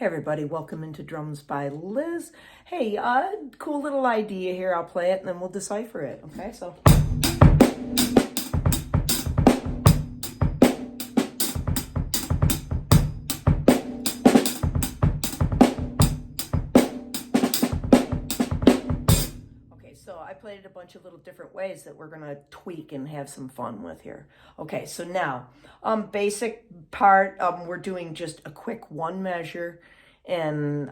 Hey everybody, welcome into Drums by Liz. Hey, cool little idea here. I'll play it and then we'll decipher it. Okay, so. So I played it a bunch of little different ways that we're going to tweak and have some fun with here. Okay, so now, basic part, we're doing just a quick one measure and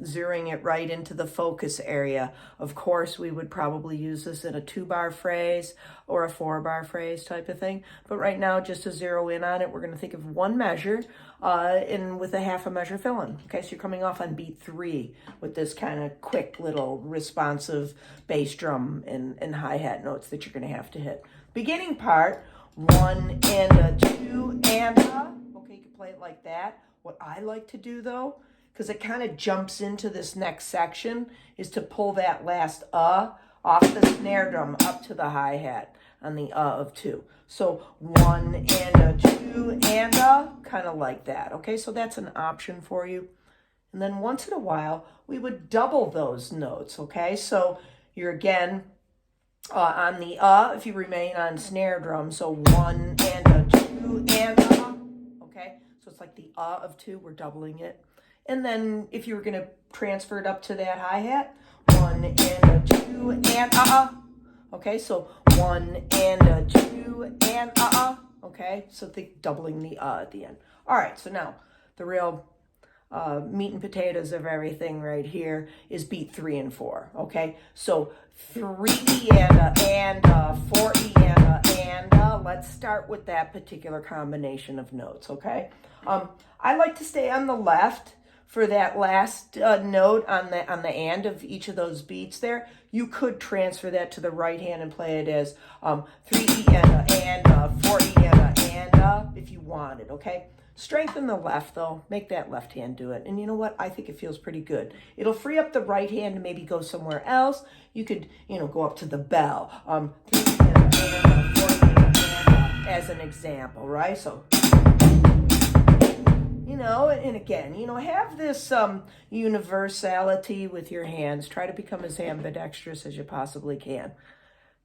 zeroing it right into the focus area. Of course, we would probably use this in a 2-bar phrase or a 4-bar phrase type of thing. But right now, just to zero in on it, we're going to think of one measure and with a half a measure fill-in. Okay, so you're coming off on beat 3 with this kind of quick little responsive bass drum and hi-hat notes that you're going to have to hit. Beginning part, 1 and a 2 and a. Okay, you can play it like that. What I like to do though, because it kind of jumps into this next section, is to pull that last off the snare drum up to the hi-hat on the of 2. So 1 and a 2 and a, kind of like that. Okay, so that's an option for you. And then once in a while, we would double those notes. Okay, so you're again on the if you remain on snare drum. So 1 and a 2 and a. Okay, so it's like the of 2, we're doubling it. And then if you were going to transfer it up to that hi-hat, 1 and a 2 and okay, so 1 and a 2 and okay, so think doubling the at the end. All right, so now the real meat and potatoes of everything right here is beat 3 and 4. Okay, so 3 and 4 and let's start with that particular combination of notes. Okay, I like to stay on the left for that last note on the and of each of those beats there. You could transfer that to the right hand and play it as 3 and 4 and if you wanted. Okay, strengthen the left though. Make that left hand do it. And you know what? I think it feels pretty good. It'll free up the right hand to maybe go somewhere else. You could, go up to the bell. 3 and 4 and as an example, right? So. And again, have this universality with your hands. Try to become as ambidextrous as you possibly can.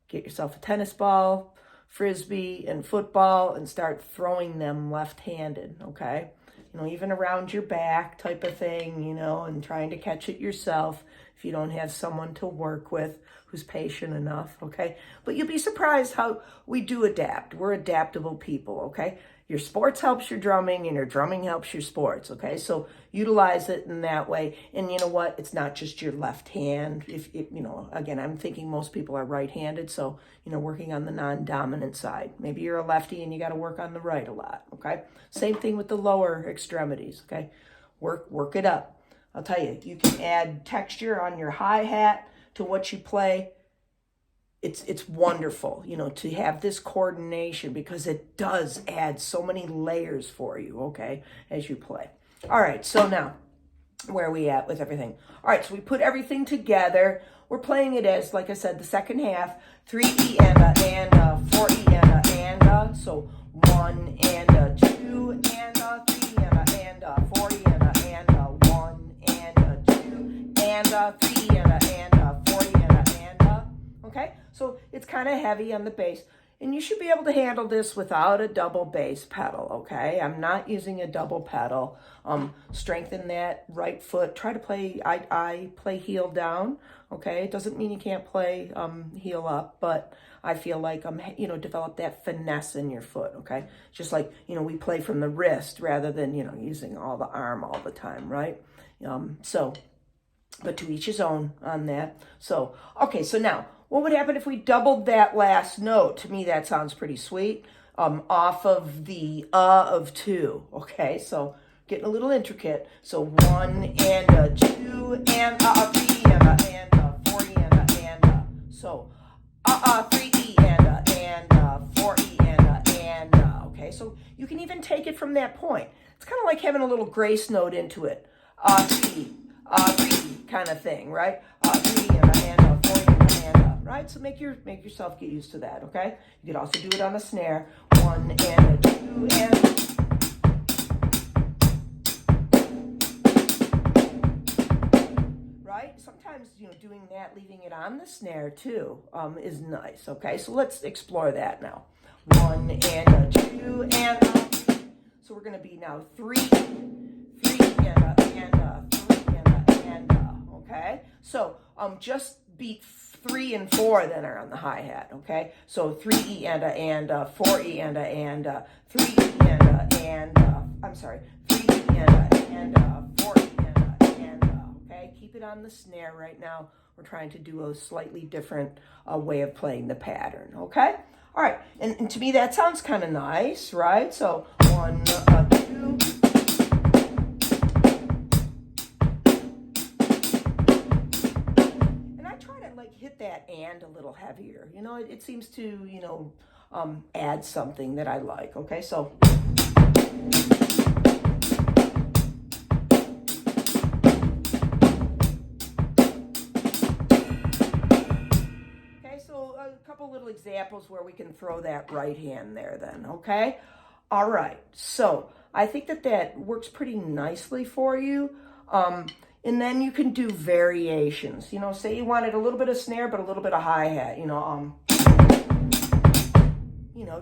Get yourself a tennis ball, frisbee, and football, and start throwing them left-handed, okay? Even around your back type of thing, and trying to catch it yourself if you don't have someone to work with who's patient enough, okay? But you'll be surprised how we do adapt. We're adaptable people, okay? Your sports helps your drumming, and your drumming helps your sports, okay? So utilize it in that way. And you know what? It's not just your left hand. Again, I'm thinking most people are right-handed, so, working on the non-dominant side. Maybe you're a lefty and you got to work on the right a lot, okay? Same thing with the lower extremities, okay? Work it up. I'll tell you, you can add texture on your hi-hat to what you play. It's wonderful, to have this coordination because it does add so many layers for you, okay, as you play. All right, so now, where are we at with everything? All right, so we put everything together. We're playing it as, like I said, the second half, 3 and 4 and so 1 and 2 and 3 and 4 and 1 and 2 and 3 and 4 and okay? So it's kind of heavy on the bass. And you should be able to handle this without a double bass pedal, okay? I'm not using a double pedal. Strengthen that right foot. Try to play, I play heel down, okay? It doesn't mean you can't play heel up, but I feel like, develop that finesse in your foot, okay? Just like, we play from the wrist rather than, using all the arm all the time, right? But to each his own on that. So, okay, so now, what would happen if we doubled that last note? To me, that sounds pretty sweet. Off of the of 2, okay? So, getting a little intricate. So, 1 and a 2 and 3 and 4 and so, 3 and 4 and okay? So, you can even take it from that point. It's kind of like having a little grace note into it. 3 kind of thing, right? 3 and 4 and right? So make yourself get used to that, okay? You could also do it on a snare. 1 and 2 and sometimes, doing that, leaving it on the snare too, is nice. Okay, so let's explore that now. 1 and a 2 and a. So we're going to be now 3 and a, 3 and a. Okay, so just beat 3 and 4 then are on the hi-hat. Okay, so 3E and a, 4E and a, 3E and a, I'm sorry, 3E and a, 4E and a. Okay, keep it on the snare right now. We're trying to do a slightly different way of playing the pattern. Okay, all right, and to me that sounds kind of nice, right? So 1, 2. Hit that and a little heavier. It seems to, add something that I like. Okay, so. Okay, so a couple little examples where we can throw that right hand there then, okay? All right, so I think that works pretty nicely for you. And then you can do variations. Say you wanted a little bit of snare, but a little bit of hi-hat.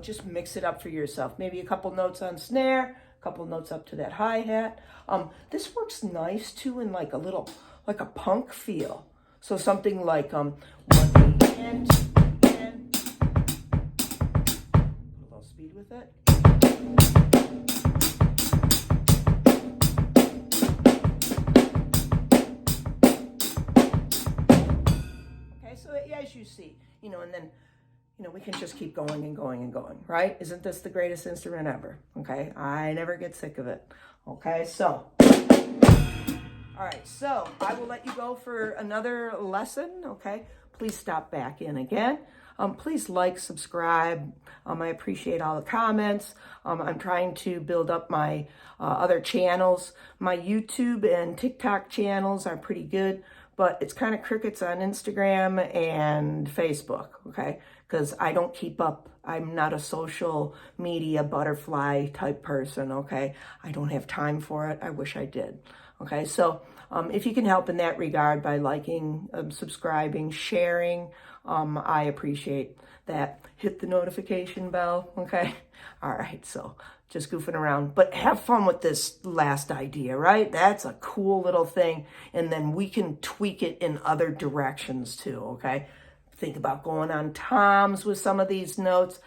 Just mix it up for yourself. Maybe a couple notes on snare, a couple notes up to that hi-hat. This works nice too in like a punk feel. So something like 1 and 2 and. Put a little speed with it. So as you see, and then, we can just keep going and going and going, right? Isn't this the greatest instrument ever? Okay, I never get sick of it. Okay, so, all right, so I will let you go for another lesson, okay? Please stop back in again. Please like, subscribe. I appreciate all the comments. I'm trying to build up my other channels. My YouTube and TikTok channels are pretty good, but it's kind of crickets on Instagram and Facebook, okay? Because I don't keep up. I'm not a social media butterfly type person, okay? I don't have time for it. I wish I did, okay? So if you can help in that regard by liking, subscribing, sharing, I appreciate that. Hit the notification bell, okay? All right, so just goofing around, but have fun with this last idea, right? That's a cool little thing, and then we can tweak it in other directions too, okay? Think about going on toms with some of these notes.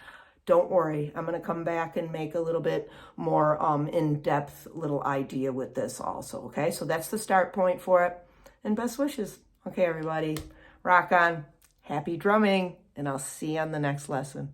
Don't worry, I'm going to come back and make a little bit more in-depth little idea with this also, okay? So that's the start point for it, and best wishes. Okay, everybody, rock on, happy drumming, and I'll see you on the next lesson.